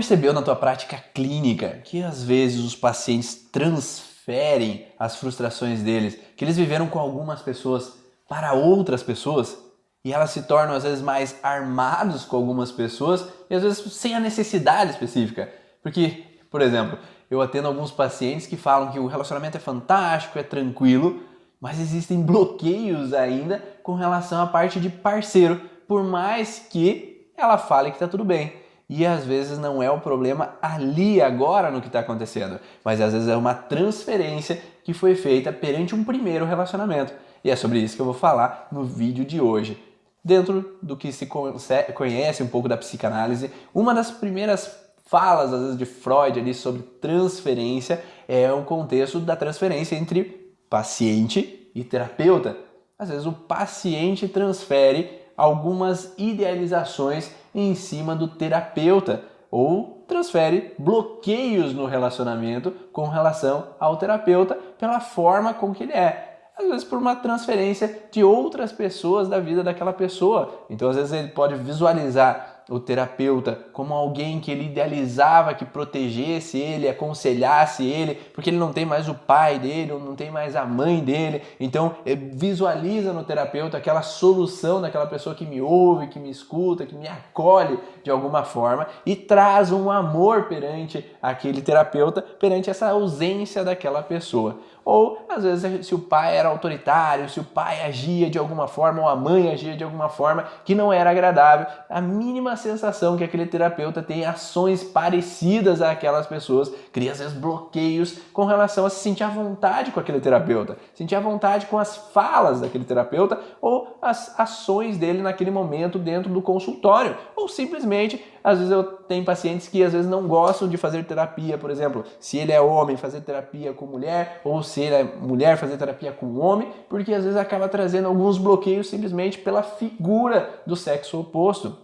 percebeu na tua prática clínica que às vezes os pacientes transferem as frustrações deles, que eles viveram com algumas pessoas para outras pessoas e elas se tornam às vezes mais armados com algumas pessoas e às vezes sem a necessidade específica? Porque, por exemplo, eu atendo alguns pacientes que falam que o relacionamento é fantástico, é tranquilo, mas existem bloqueios ainda com relação à parte de parceiro, por mais que ela fale que está tudo bem. E às vezes não é o problema ali agora no que está acontecendo, mas às vezes é uma transferência que foi feita perante um primeiro relacionamento. E é sobre isso que eu vou falar no vídeo de hoje. Dentro do que se conhece um pouco da psicanálise, uma das primeiras falas, às vezes, de Freud ali sobre transferência é o contexto da transferência entre paciente e terapeuta. Às vezes o paciente transfere algumas idealizações em cima do terapeuta ou transfere bloqueios no relacionamento com relação ao terapeuta pela forma com que ele é. Às vezes por uma transferência de outras pessoas da vida daquela pessoa. Então às vezes ele pode visualizar o terapeuta como alguém que ele idealizava, que protegesse ele, aconselhasse ele, porque ele não tem mais o pai dele, ou não tem mais a mãe dele. Então visualiza no terapeuta aquela solução daquela pessoa que me ouve, que me escuta, que me acolhe de alguma forma e traz um amor perante aquele terapeuta, perante essa ausência daquela pessoa. Ou, às vezes, se o pai era autoritário, se o pai agia de alguma forma ou a mãe agia de alguma forma que não era agradável, a mínima sensação que aquele terapeuta tem ações parecidas àquelas pessoas, cria, às vezes, bloqueios com relação a se sentir à vontade com aquele terapeuta, sentir à vontade com as falas daquele terapeuta ou as ações dele naquele momento dentro do consultório. Ou simplesmente, às vezes eu tenho pacientes que às vezes não gostam de fazer terapia, por exemplo, se ele é homem, fazer terapia com mulher, ou se ele é mulher, fazer terapia com homem, porque às vezes acaba trazendo alguns bloqueios simplesmente pela figura do sexo oposto.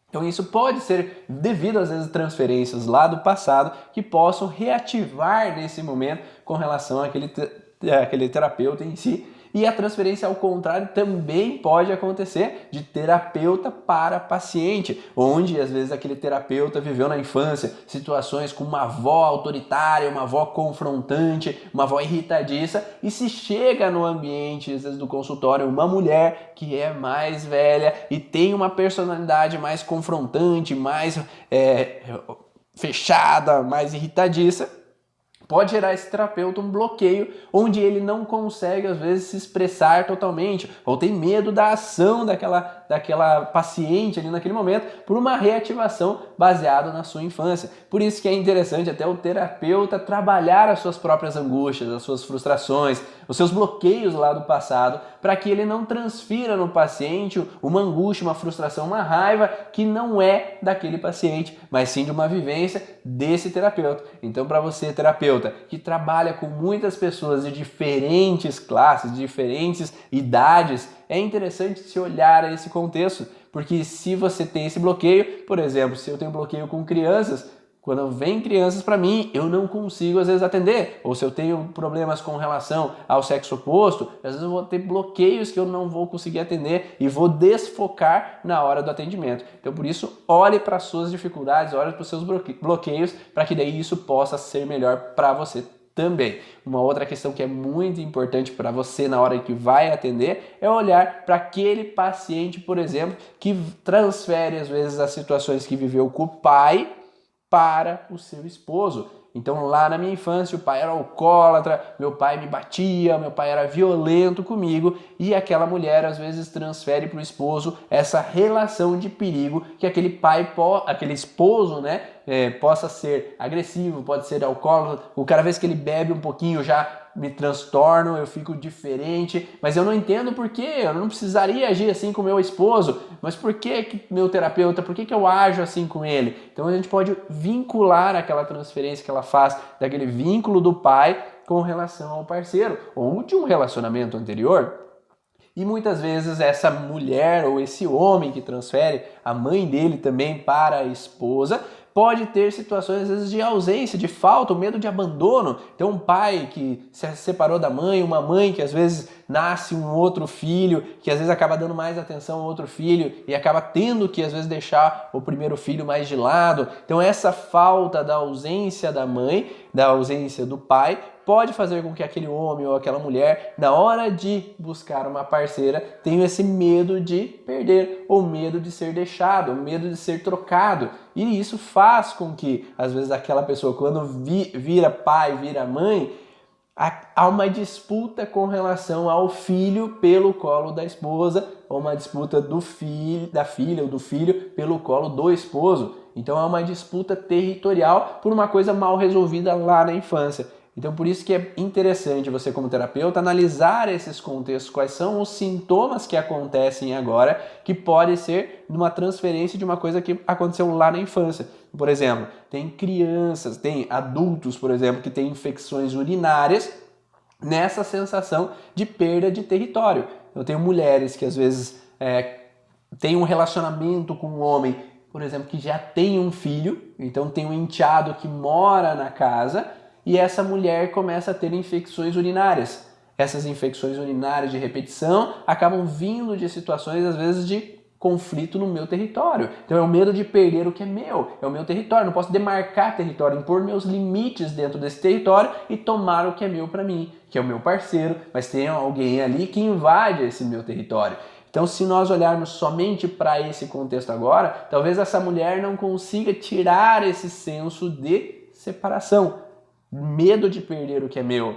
Então isso pode ser devido às vezes transferências lá do passado que possam reativar nesse momento com relação àquele terapeuta em si. E a transferência ao contrário também pode acontecer de terapeuta para paciente, onde às vezes aquele terapeuta viveu na infância situações com uma avó autoritária, uma avó confrontante, uma avó irritadiça e se chega no ambiente às vezes do consultório uma mulher que é mais velha e tem uma personalidade mais confrontante, mais fechada, mais irritadiça. Pode gerar esse terapeuta um bloqueio onde ele não consegue, às vezes, se expressar totalmente ou tem medo da ação daquela paciente ali naquele momento por uma reativação baseada na sua infância. Por isso que é interessante até o terapeuta trabalhar as suas próprias angústias, as suas frustrações, os seus bloqueios lá do passado para que ele não transfira no paciente uma angústia, uma frustração, uma raiva que não é daquele paciente, mas sim de uma vivência desse terapeuta. Então, para você, terapeuta, que trabalha com muitas pessoas de diferentes classes, de diferentes idades, é interessante se olhar a esse contexto, porque se você tem esse bloqueio, por exemplo, se eu tenho bloqueio com crianças, quando vem crianças para mim, eu não consigo às vezes atender. Ou se eu tenho problemas com relação ao sexo oposto, às vezes eu vou ter bloqueios que eu não vou conseguir atender e vou desfocar na hora do atendimento. Então por isso, olhe para as suas dificuldades, olhe para os seus bloqueios, para que daí isso possa ser melhor para você também. Uma outra questão que é muito importante para você na hora que vai atender é olhar para aquele paciente, por exemplo, que transfere às vezes as situações que viveu com o pai para o seu esposo. Então lá na minha infância o pai era alcoólatra, meu pai me batia, meu pai era violento comigo e aquela mulher às vezes transfere para o esposo essa relação de perigo que aquele esposo, possa ser agressivo, pode ser alcoólatra, cada vez que ele bebe um pouquinho já me transtorno, eu fico diferente, mas eu não entendo por quê, eu não precisaria agir assim com meu esposo, mas por que meu terapeuta, por que eu ajo assim com ele? Então a gente pode vincular aquela transferência que ela faz daquele vínculo do pai com relação ao parceiro ou de um relacionamento anterior. E muitas vezes essa mulher ou esse homem que transfere a mãe dele também para a esposa pode ter situações, às vezes, de ausência, de falta, o medo de abandono. Tem um pai que se separou da mãe, uma mãe que às vezes nasce um outro filho, que às vezes acaba dando mais atenção ao outro filho e acaba tendo que, às vezes, deixar o primeiro filho mais de lado. Então, essa falta da ausência da mãe, da ausência do pai, pode fazer com que aquele homem ou aquela mulher, na hora de buscar uma parceira, tenha esse medo de perder, ou medo de ser deixado, ou medo de ser trocado. E isso faz com que, às vezes, aquela pessoa, quando vira pai, vira mãe, há uma disputa com relação ao filho pelo colo da esposa, ou uma disputa da filha ou do filho pelo colo do esposo. Então, há uma disputa territorial por uma coisa mal resolvida lá na infância. Então, por isso que é interessante você, como terapeuta, analisar esses contextos, quais são os sintomas que acontecem agora, que pode ser uma transferência de uma coisa que aconteceu lá na infância. Por exemplo, tem crianças, tem adultos, por exemplo, que têm infecções urinárias nessa sensação de perda de território. Eu tenho mulheres que às vezes têm um relacionamento com um homem, por exemplo, que já tem um filho, então tem um enteado que mora na casa, e essa mulher começa a ter infecções urinárias. Essas infecções urinárias de repetição acabam vindo de situações, às vezes, de conflito no meu território. Então é o medo de perder o que é meu, é o meu território. Eu não posso demarcar território, impor meus limites dentro desse território e tomar o que é meu para mim, que é o meu parceiro, mas tem alguém ali que invade esse meu território. Então, se nós olharmos somente para esse contexto agora, talvez essa mulher não consiga tirar esse senso de separação. Medo de perder o que é meu.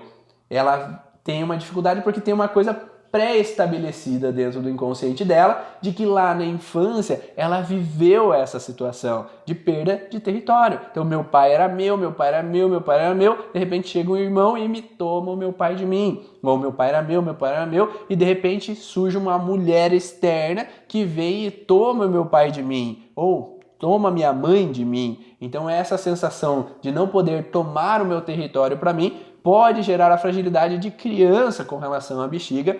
Ela tem uma dificuldade porque tem uma coisa pré-estabelecida dentro do inconsciente dela, de que lá na infância ela viveu essa situação de perda de território. Então, meu pai era meu, meu pai era meu, meu pai era meu, de repente chega um irmão e me toma o meu pai de mim. Ou meu pai era meu, meu pai era meu, e de repente surge uma mulher externa que vem e toma o meu pai de mim. Ou toma minha mãe de mim. Então essa sensação de não poder tomar o meu território para mim pode gerar a fragilidade de criança com relação à bexiga.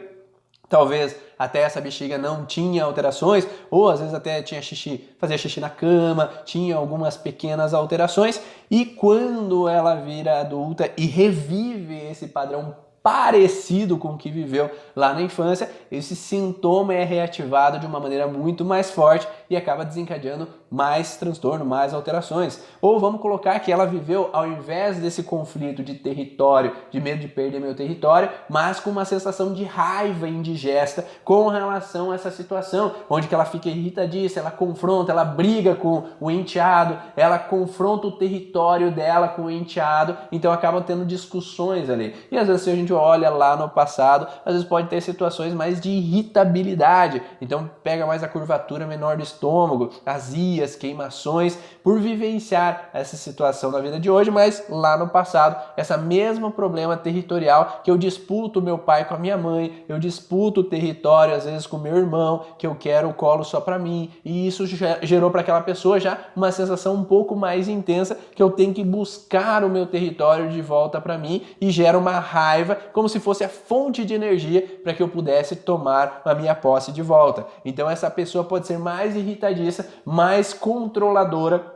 Talvez até essa bexiga não tinha alterações, ou às vezes até tinha xixi, fazia xixi na cama, tinha algumas pequenas alterações, e quando ela vira adulta e revive esse padrão parecido com o que viveu lá na infância, esse sintoma é reativado de uma maneira muito mais forte e acaba desencadeando mais transtorno, mais alterações. Ou vamos colocar que ela viveu, ao invés desse conflito de território, de medo de perder meu território, mas com uma sensação de raiva indigesta com relação a essa situação, onde que ela fica irritadiça, ela confronta, ela briga com o enteado, ela confronta o território dela com o enteado, então acabam tendo discussões ali. E às vezes se a gente olha lá no passado, às vezes pode ter situações mais de irritabilidade, então pega mais a curvatura menor do estômago, azias, queimações, por vivenciar essa situação na vida de hoje, mas lá no passado, esse mesmo problema territorial, que eu disputo meu pai com a minha mãe, eu disputo o território às vezes com meu irmão, que eu quero o colo só para mim, e isso gerou para aquela pessoa já uma sensação um pouco mais intensa, que eu tenho que buscar o meu território de volta para mim, e gera uma raiva, como se fosse a fonte de energia para que eu pudesse tomar a minha posse de volta. Então essa pessoa pode ser mais irritadiça, mais controladora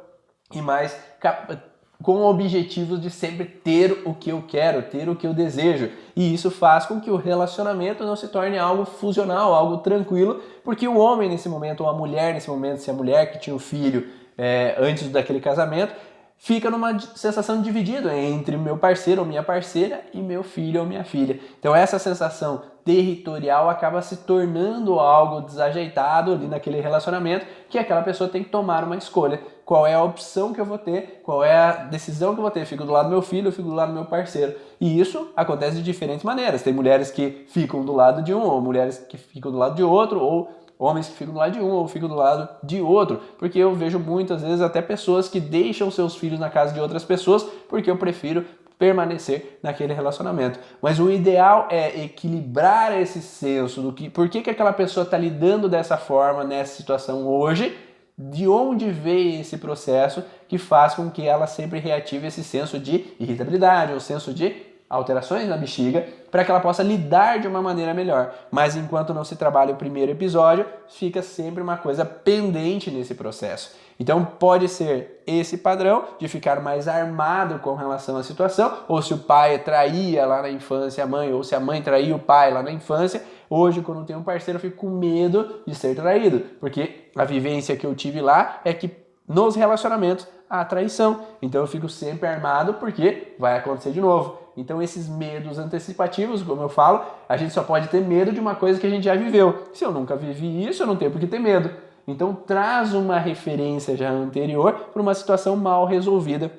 e mais com objetivos de sempre ter o que eu quero, ter o que eu desejo. E isso faz com que o relacionamento não se torne algo funcional, algo tranquilo, porque o homem nesse momento, ou a mulher nesse momento, se a mulher que tinha o filho antes daquele casamento, fica numa sensação dividida entre meu parceiro ou minha parceira e meu filho ou minha filha. Então essa sensação territorial acaba se tornando algo desajeitado ali naquele relacionamento, que aquela pessoa tem que tomar uma escolha. Qual é a opção que eu vou ter? Qual é a decisão que eu vou ter? Fico do lado do meu filho ou fico do lado do meu parceiro? E isso acontece de diferentes maneiras. Tem mulheres que ficam do lado de um, ou mulheres que ficam do lado de outro, ou homens que ficam do lado de um ou ficam do lado de outro, porque eu vejo muitas vezes até pessoas que deixam seus filhos na casa de outras pessoas porque eu prefiro permanecer naquele relacionamento. Mas o ideal é equilibrar esse senso do que, por que aquela pessoa está lidando dessa forma nessa situação hoje, de onde veio esse processo que faz com que ela sempre reative esse senso de irritabilidade, ou senso de alterações na bexiga para que ela possa lidar de uma maneira melhor. Mas enquanto não se trabalha o primeiro episódio, fica sempre uma coisa pendente nesse processo. Então pode ser esse padrão de ficar mais armado com relação à situação, ou se o pai traía lá na infância a mãe, ou se a mãe traía o pai lá na infância. Hoje, quando tenho um parceiro, eu fico com medo de ser traído, porque a vivência que eu tive lá é que nos relacionamentos há traição. Então eu fico sempre armado porque vai acontecer de novo. Então esses medos antecipativos, como eu falo, a gente só pode ter medo de uma coisa que a gente já viveu. Se eu nunca vivi isso, eu não tenho por que ter medo. Então traz uma referência já anterior para uma situação mal resolvida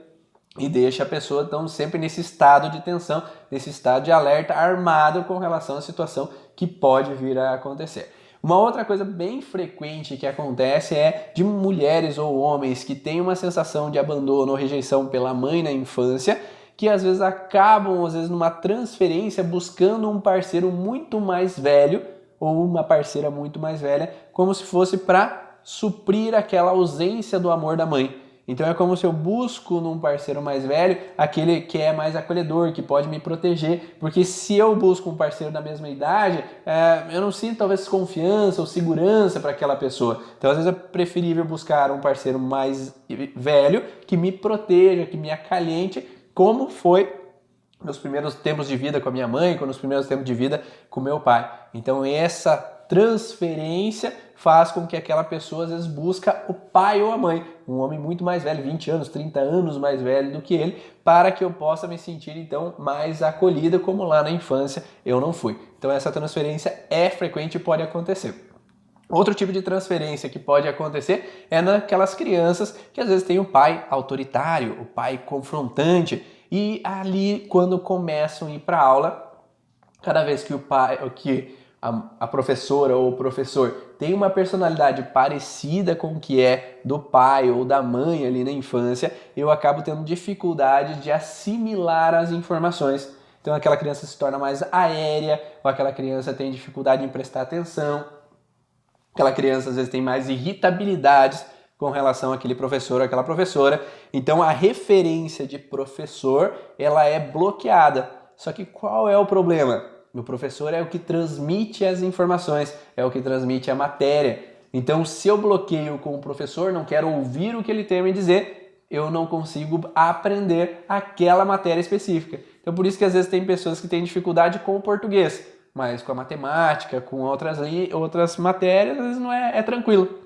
e deixa a pessoa então sempre nesse estado de tensão, nesse estado de alerta, armado com relação à situação que pode vir a acontecer. Uma outra coisa bem frequente que acontece é de mulheres ou homens que têm uma sensação de abandono ou rejeição pela mãe na infância, que às vezes acabam, numa transferência buscando um parceiro muito mais velho ou uma parceira muito mais velha, como se fosse para suprir aquela ausência do amor da mãe. Então é como se eu busco num parceiro mais velho aquele que é mais acolhedor, que pode me proteger, porque se eu busco um parceiro da mesma idade, eu não sinto talvez confiança ou segurança para aquela pessoa. Então às vezes é preferível buscar um parceiro mais velho que me proteja, que me acalente, como foi nos primeiros tempos de vida com a minha mãe, nos primeiros tempos de vida com meu pai. Então essa transferência faz com que aquela pessoa às vezes busca o pai ou a mãe, um homem muito mais velho, 20 anos, 30 anos mais velho do que ele, para que eu possa me sentir então mais acolhida, como lá na infância eu não fui. Então essa transferência é frequente e pode acontecer. Outro tipo de transferência que pode acontecer é naquelas crianças que às vezes têm o pai autoritário, o pai confrontante, e ali quando começam a ir para a aula, cada vez que a professora ou o professor tem uma personalidade parecida com o que é do pai ou da mãe ali na infância, eu acabo tendo dificuldade de assimilar as informações. Então aquela criança se torna mais aérea, ou aquela criança tem dificuldade em prestar atenção, aquela criança às vezes tem mais irritabilidades com relação àquele professor ou àquela professora. Então a referência de professor, ela é bloqueada. Só que qual é o problema? O professor é o que transmite as informações, é o que transmite a matéria. Então se eu bloqueio com o professor, não quero ouvir o que ele tem a me dizer, eu não consigo aprender aquela matéria específica. Então por isso que às vezes tem pessoas que têm dificuldade com o português, mas com a matemática, com outras matérias, às vezes não é tranquilo.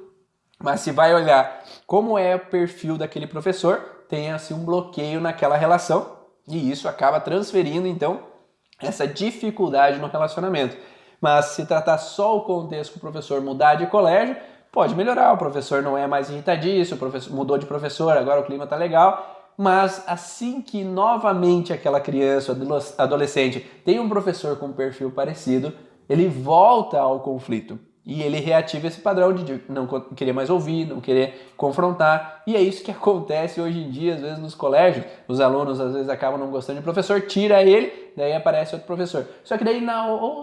Mas se vai olhar como é o perfil daquele professor, tem assim um bloqueio naquela relação e isso acaba transferindo então essa dificuldade no relacionamento. Mas se tratar só o contexto que o professor mudar de colégio, pode melhorar, o professor não é mais irritadiço, o professor mudou de professor, agora o clima tá legal. Mas assim que novamente aquela criança, adolescente, tem um professor com um perfil parecido, ele volta ao conflito. E ele reativa esse padrão de não querer mais ouvir, não querer confrontar. E é isso que acontece hoje em dia, às vezes nos colégios. Os alunos às vezes acabam não gostando de professor, tira ele, daí aparece outro professor. Só que daí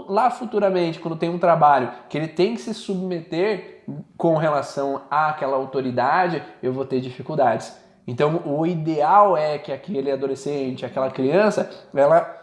lá futuramente, quando tem um trabalho que ele tem que se submeter com relação àquela autoridade, eu vou ter dificuldades. Então o ideal é que aquele adolescente, aquela criança,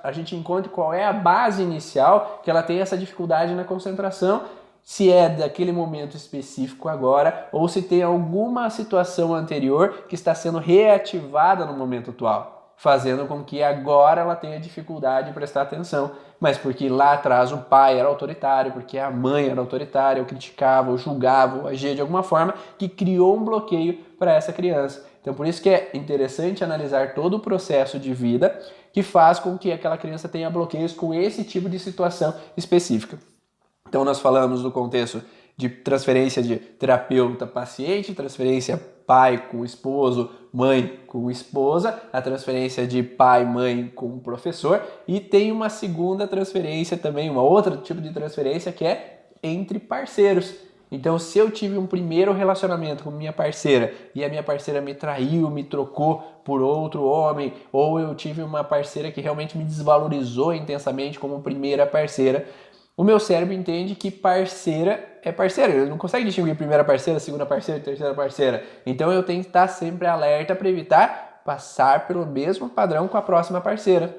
a gente encontre qual é a base inicial, que ela tem essa dificuldade na concentração, se é daquele momento específico agora ou se tem alguma situação anterior que está sendo reativada no momento atual, fazendo com que agora ela tenha dificuldade em prestar atenção, mas porque lá atrás o pai era autoritário, porque a mãe era autoritária, ou criticava, ou julgava, ou agia de alguma forma, que criou um bloqueio para essa criança. Então por isso que é interessante analisar todo o processo de vida que faz com que aquela criança tenha bloqueios com esse tipo de situação específica. Então nós falamos do contexto de transferência de terapeuta-paciente, transferência pai com esposo, mãe com esposa, a transferência de pai-mãe com professor, e tem uma segunda transferência também, uma outra tipo de transferência que é entre parceiros. Então se eu tive um primeiro relacionamento com minha parceira e a minha parceira me traiu, me trocou por outro homem, ou eu tive uma parceira que realmente me desvalorizou intensamente como primeira parceira, o meu cérebro entende que parceira é parceira. Ele não consegue distinguir primeira parceira, segunda parceira e terceira parceira. Então eu tenho que estar sempre alerta para evitar passar pelo mesmo padrão com a próxima parceira.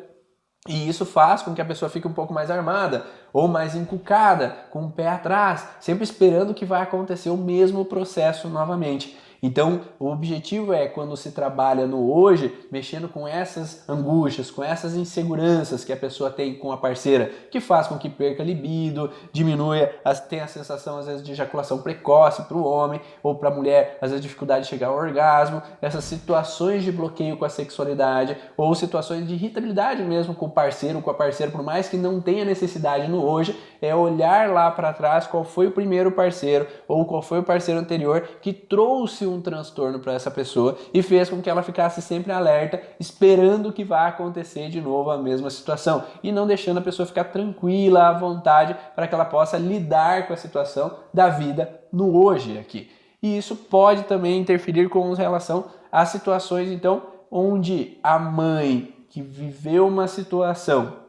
E isso faz com que a pessoa fique um pouco mais armada ou mais encucada, com o pé atrás, sempre esperando que vai acontecer o mesmo processo novamente. Então, o objetivo é, quando se trabalha no hoje, mexendo com essas angústias, com essas inseguranças que a pessoa tem com a parceira, que faz com que perca a libido, diminua, tenha a sensação, às vezes, de ejaculação precoce para o homem ou para a mulher, às vezes, dificuldade de chegar ao orgasmo, essas situações de bloqueio com a sexualidade ou situações de irritabilidade mesmo com o parceiro, com a parceira, por mais que não tenha necessidade no hoje, é olhar lá para trás qual foi o primeiro parceiro ou qual foi o parceiro anterior que trouxe um transtorno para essa pessoa e fez com que ela ficasse sempre alerta, esperando que vá acontecer de novo a mesma situação e não deixando a pessoa ficar tranquila, à vontade, para que ela possa lidar com a situação da vida no hoje aqui. E isso pode também interferir com relação às situações, então, onde a mãe que viveu uma situação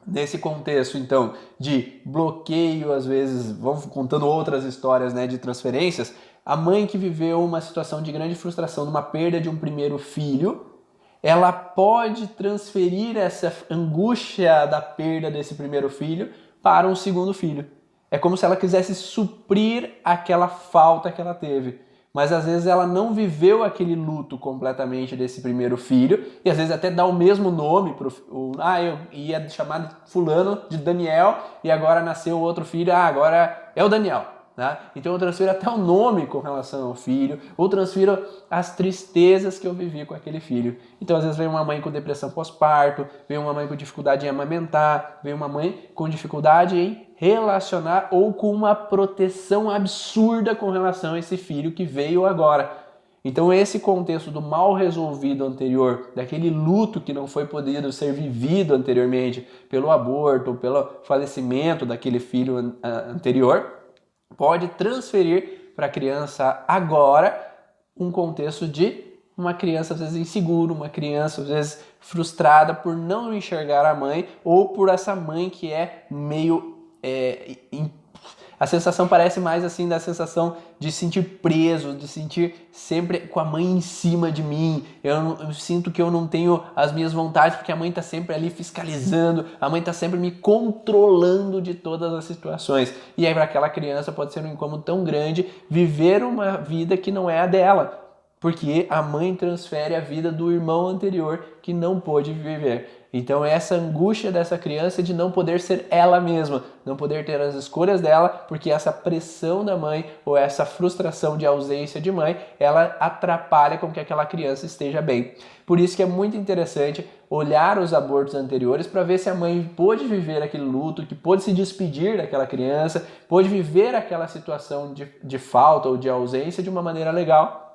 nesse contexto, então, de bloqueio, às vezes, vamos contando outras histórias, né, de transferências, a mãe que viveu uma situação de grande frustração numa perda de um primeiro filho, ela pode transferir essa angústia da perda desse primeiro filho para um segundo filho. É como se ela quisesse suprir aquela falta que ela teve. Mas às vezes ela não viveu aquele luto completamente desse primeiro filho, e às vezes até dá o mesmo nome para eu ia chamar fulano de Daniel, e agora nasceu outro filho, agora é o Daniel. Né? Então eu transfiro até o nome com relação ao filho, ou transfiro as tristezas que eu vivi com aquele filho. Então às vezes vem uma mãe com depressão pós-parto, vem uma mãe com dificuldade em amamentar, vem uma mãe com dificuldade em relacionar ou com uma proteção absurda com relação a esse filho que veio agora. Então esse contexto do mal resolvido anterior, daquele luto que não foi podido ser vivido anteriormente pelo aborto, pelo falecimento daquele filho anterior, pode transferir para a criança agora um contexto de uma criança às vezes insegura, uma criança às vezes frustrada por não enxergar a mãe ou por essa mãe que é meio... A sensação parece mais assim da sensação de sentir preso, de sentir sempre com a mãe em cima de mim. Eu sinto que eu não tenho as minhas vontades porque a mãe está sempre ali fiscalizando, a mãe está sempre me controlando de todas as situações. E aí para aquela criança pode ser um incômodo tão grande viver uma vida que não é a dela, porque a mãe transfere a vida do irmão anterior que não pôde viver. Então essa angústia dessa criança de não poder ser ela mesma, não poder ter as escolhas dela, porque essa pressão da mãe ou essa frustração de ausência de mãe, ela atrapalha com que aquela criança esteja bem. Por isso que é muito interessante olhar os abortos anteriores para ver se a mãe pôde viver aquele luto, que pôde se despedir daquela criança, pôde viver aquela situação de falta ou de ausência de uma maneira legal,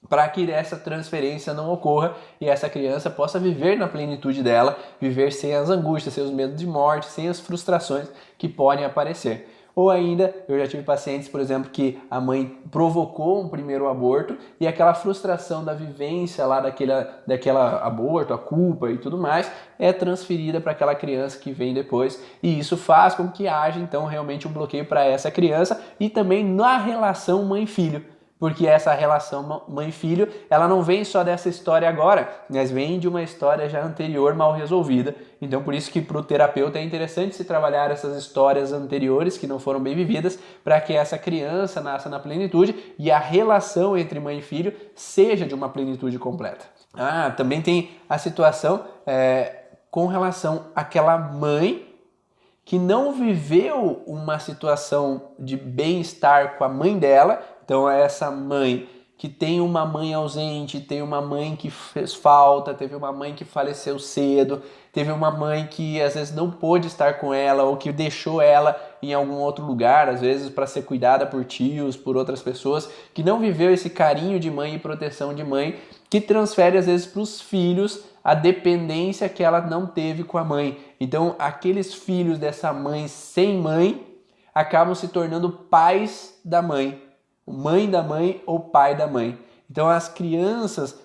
para que essa transferência não ocorra e essa criança possa viver na plenitude dela, viver sem as angústias, sem os medos de morte, sem as frustrações que podem aparecer. Ou ainda, eu já tive pacientes, por exemplo, que a mãe provocou um primeiro aborto e aquela frustração da vivência lá daquela aborto, a culpa e tudo mais, é transferida para aquela criança que vem depois. E isso faz com que haja, então, realmente um bloqueio para essa criança e também na relação mãe-filho. Porque essa relação mãe-filho, ela não vem só dessa história agora, mas vem de uma história já anterior mal resolvida. Então por isso que para o terapeuta é interessante se trabalhar essas histórias anteriores que não foram bem vividas, para que essa criança nasça na plenitude e a relação entre mãe e filho seja de uma plenitude completa. Também tem a situação com relação àquela mãe que não viveu uma situação de bem-estar com a mãe dela. Então é essa mãe que tem uma mãe ausente, tem uma mãe que fez falta, teve uma mãe que faleceu cedo, teve uma mãe que às vezes não pôde estar com ela ou que deixou ela em algum outro lugar, às vezes para ser cuidada por tios, por outras pessoas, que não viveu esse carinho de mãe e proteção de mãe, que transfere às vezes para os filhos a dependência que ela não teve com a mãe. Então aqueles filhos dessa mãe sem mãe acabam se tornando pais da mãe da mãe ou pai da mãe. Então as crianças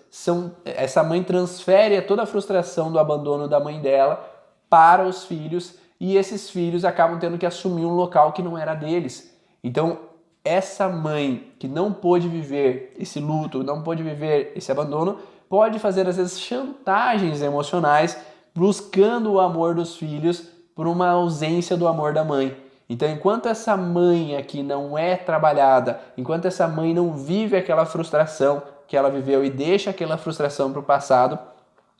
essa mãe transfere toda a frustração do abandono da mãe dela para os filhos e esses filhos acabam tendo que assumir um local que não era deles. Então essa mãe que não pôde viver esse luto, não pôde viver esse abandono, pode fazer às vezes chantagens emocionais buscando o amor dos filhos por uma ausência do amor da mãe. Então, enquanto essa mãe aqui não é trabalhada, enquanto essa mãe não vive aquela frustração que ela viveu e deixa aquela frustração para o passado,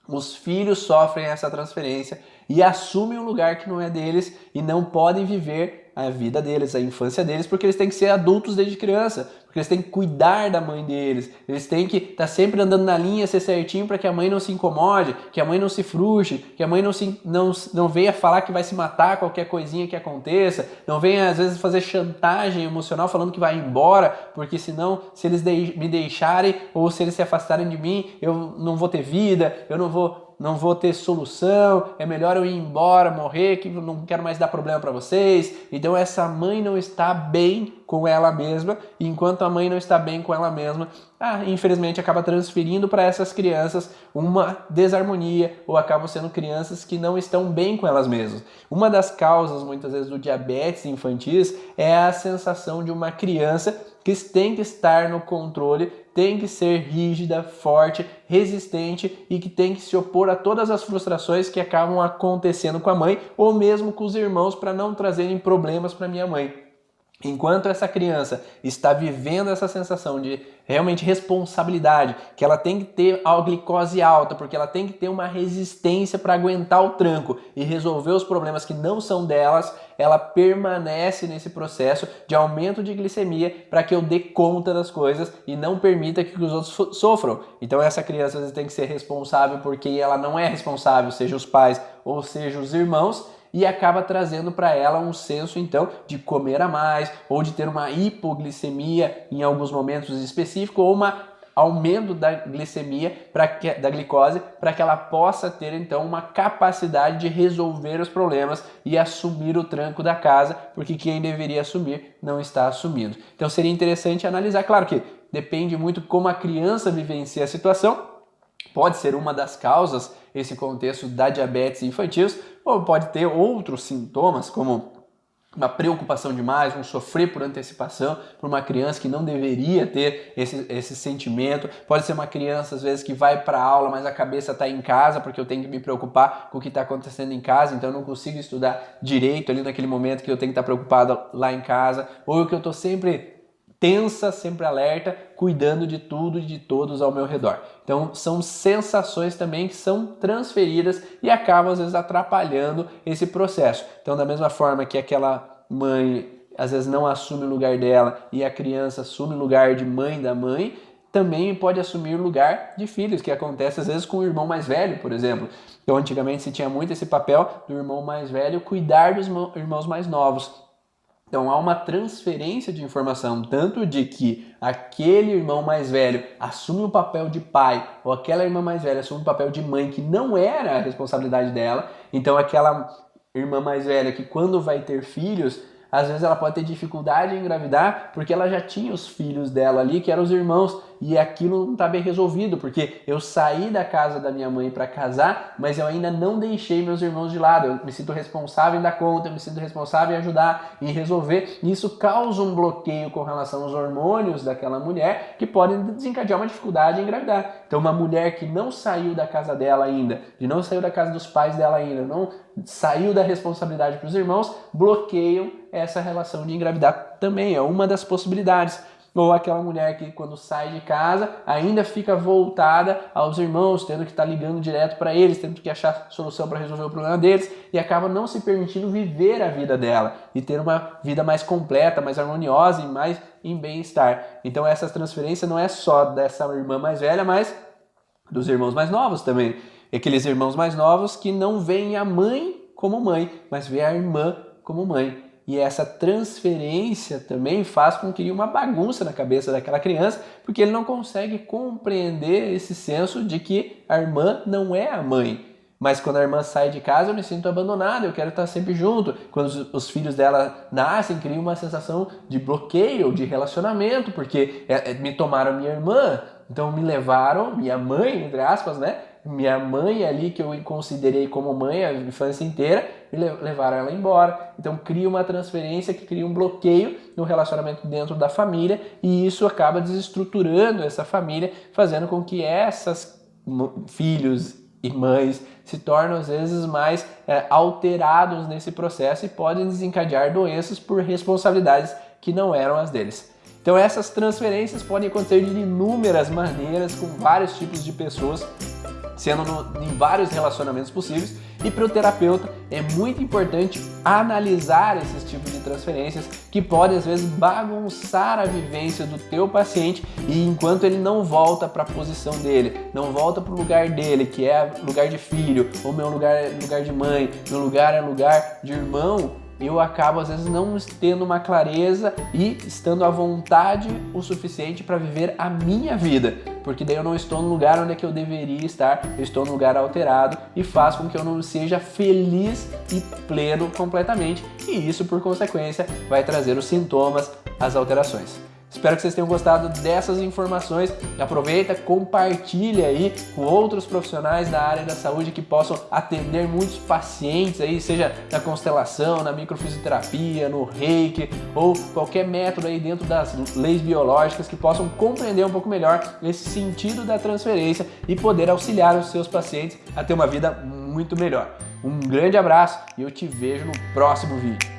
os filhos sofrem essa transferência e assumem um lugar que não é deles e não podem viver a vida deles, a infância deles, porque eles têm que ser adultos desde criança, porque eles têm que cuidar da mãe deles, eles têm que estar sempre andando na linha, ser certinho para que a mãe não se incomode, que a mãe não se frustre, que a mãe não venha falar que vai se matar qualquer coisinha que aconteça, não venha às vezes fazer chantagem emocional falando que vai embora, porque senão se eles me deixarem ou se eles se afastarem de mim, eu não vou ter vida, eu não vou ter solução, é melhor eu ir embora, morrer, que eu não quero mais dar problema para vocês. Então essa mãe não está bem com ela mesma, e enquanto a mãe não está bem com ela mesma, infelizmente acaba transferindo para essas crianças uma desarmonia, ou acabam sendo crianças que não estão bem com elas mesmas. Uma das causas, muitas vezes, do diabetes infantis é a sensação de uma criança que tem que estar no controle, tem que ser rígida, forte, resistente e que tem que se opor a todas as frustrações que acabam acontecendo com a mãe ou mesmo com os irmãos para não trazerem problemas para minha mãe. Enquanto essa criança está vivendo essa sensação de realmente responsabilidade, que ela tem que ter a glicose alta, porque ela tem que ter uma resistência para aguentar o tranco e resolver os problemas que não são delas, ela permanece nesse processo de aumento de glicemia para que eu dê conta das coisas e não permita que os outros sofram. Então essa criança às vezes tem que ser responsável porque ela não é responsável, seja os pais ou seja os irmãos, e acaba trazendo para ela um senso, então, de comer a mais, ou de ter uma hipoglicemia em alguns momentos específicos, ou um aumento da glicemia, da glicose, para que ela possa ter, então, uma capacidade de resolver os problemas e assumir o tranco da casa, porque quem deveria assumir não está assumindo. Então, seria interessante analisar, claro que depende muito como a criança vivencia a situação. Pode ser uma das causas esse contexto da diabetes infantil, ou pode ter outros sintomas, como uma preocupação demais, um sofrer por antecipação, por uma criança que não deveria ter esse sentimento. Pode ser uma criança, às vezes, que vai para a aula, mas a cabeça está em casa, porque eu tenho que me preocupar com o que está acontecendo em casa, então eu não consigo estudar direito ali naquele momento que eu tenho que estar preocupado lá em casa, ou que eu estou sempre tensa, sempre alerta, cuidando de tudo e de todos ao meu redor. Então são sensações também que são transferidas e acabam às vezes atrapalhando esse processo. Então da mesma forma que aquela mãe às vezes não assume o lugar dela e a criança assume o lugar de mãe da mãe, também pode assumir o lugar de filhos, que acontece às vezes com o irmão mais velho, por exemplo. Então antigamente se tinha muito esse papel do irmão mais velho cuidar dos irmãos mais novos. Então há uma transferência de informação, tanto de que aquele irmão mais velho assume o papel de pai, ou aquela irmã mais velha assume o papel de mãe, que não era a responsabilidade dela. Então aquela irmã mais velha que quando vai ter filhos, às vezes ela pode ter dificuldade em engravidar porque ela já tinha os filhos dela ali, que eram os irmãos, e aquilo não está bem resolvido, porque eu saí da casa da minha mãe para casar, mas eu ainda não deixei meus irmãos de lado. Eu me sinto responsável em dar conta, eu me sinto responsável em ajudar, em resolver. E isso causa um bloqueio com relação aos hormônios daquela mulher, que podem desencadear uma dificuldade em engravidar. Então uma mulher que não saiu da casa dela ainda, que não saiu da casa dos pais dela ainda, não saiu da responsabilidade para os irmãos, bloqueiam essa relação de engravidar também, é uma das possibilidades. Ou aquela mulher que quando sai de casa ainda fica voltada aos irmãos, tendo que estar ligando direto para eles, tendo que achar solução para resolver o problema deles e acaba não se permitindo viver a vida dela e ter uma vida mais completa, mais harmoniosa e mais em bem-estar. Então essa transferência não é só dessa irmã mais velha, mas dos irmãos mais novos também. Aqueles irmãos mais novos que não veem a mãe como mãe, mas veem a irmã como mãe. E essa transferência também faz com que crie uma bagunça na cabeça daquela criança, porque ele não consegue compreender esse senso de que a irmã não é a mãe. Mas quando a irmã sai de casa, eu me sinto abandonado, eu quero estar sempre junto. Quando os filhos dela nascem, cria uma sensação de bloqueio, de relacionamento, porque me tomaram minha irmã, então me levaram, minha mãe, entre aspas, né? Minha mãe ali, que eu considerei como mãe a infância inteira, e levaram ela embora. Então cria uma transferência que cria um bloqueio no relacionamento dentro da família, e isso acaba desestruturando essa família, fazendo com que esses filhos e mães se tornam às vezes mais alterados nesse processo e podem desencadear doenças por responsabilidades que não eram as deles. Então essas transferências podem acontecer de inúmeras maneiras com vários tipos de pessoas, sendo em vários relacionamentos possíveis, e para o terapeuta é muito importante analisar esses tipos de transferências que podem às vezes bagunçar a vivência do teu paciente, e enquanto ele não volta para a posição dele, não volta para o lugar dele, que é lugar de filho, ou meu lugar é lugar de mãe, meu lugar é lugar de irmão, eu acabo às vezes não tendo uma clareza e estando à vontade o suficiente para viver a minha vida, porque daí eu não estou no lugar onde é que eu deveria estar, eu estou no lugar alterado e faz com que eu não seja feliz e pleno completamente, e isso por consequência vai trazer os sintomas, as alterações. Espero que vocês tenham gostado dessas informações. Aproveita, compartilha aí com outros profissionais da área da saúde que possam atender muitos pacientes aí, seja na constelação, na microfisioterapia, no reiki ou qualquer método aí dentro das leis biológicas que possam compreender um pouco melhor esse sentido da transferência e poder auxiliar os seus pacientes a ter uma vida muito melhor. Um grande abraço e eu te vejo no próximo vídeo.